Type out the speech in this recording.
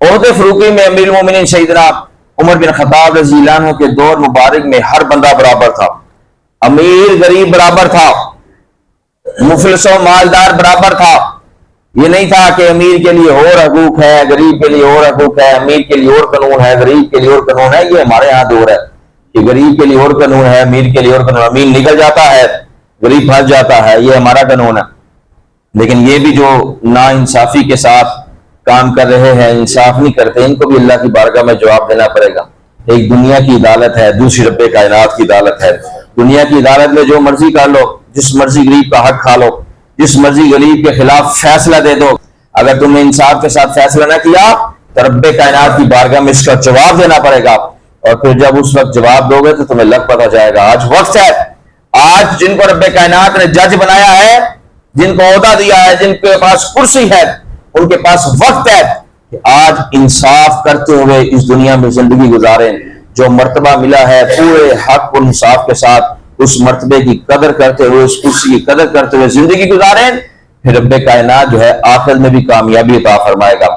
عہد فروخی میں امیر المومنین سیدنا عمر بن خطاب رضی اللہ عنہ کے دور مبارک میں ہر بندہ برابر تھا، امیر غریب برابر تھا، مفلس و مالدار برابر تھا۔ یہ نہیں تھا کہ امیر کے لیے اور حقوق ہے، غریب کے لیے اور حقوق ہے، امیر کے لیے اور قانون ہے، غریب کے لیے اور قانون ہے۔ یہ ہمارے ہاں دور ہے کہ غریب کے لیے اور قانون ہے، امیر کے لیے اور قانون، امیر نکل جاتا ہے، غریب پھنس جاتا ہے، یہ ہمارا قانون ہے۔ لیکن یہ بھی جو نا انصافی کے ساتھ کام کر رہے ہیں، انصاف نہیں کرتے، ان کو بھی اللہ کی بارگاہ میں جواب دینا پڑے گا۔ ایک دنیا کی عدالت ہے، دوسری رب کائنات کی عدالت ہے۔ دنیا کی عدالت میں جو مرضی کر لو، جس مرضی غریب کا حق کھا لو، جس مرضی غریب کے خلاف فیصلہ دے دو، اگر تم نے انصاف کے ساتھ فیصلہ نہ کیا تو رب کائنات کی بارگاہ میں اس کا جواب دینا پڑے گا۔ اور پھر جب اس وقت جواب دو گے تو تمہیں لگ پتہ جائے گا۔ آج وقت ہے، آج جن کو رب کائنات نے جج بنایا ہے، جن کو عہدہ دیا ہے، جن کے پاس کرسی ہے، ان کے پاس وقت ہے کہ آج انصاف کرتے ہوئے اس دنیا میں زندگی گزاریں۔ جو مرتبہ ملا ہے پورے حق و انصاف کے ساتھ اس مرتبے کی قدر کرتے ہوئے، اس کرسی کی قدر کرتے ہوئے زندگی گزاریں، پھر رب کائنات جو ہے آخرت میں بھی کامیابی عطا فرمائے گا۔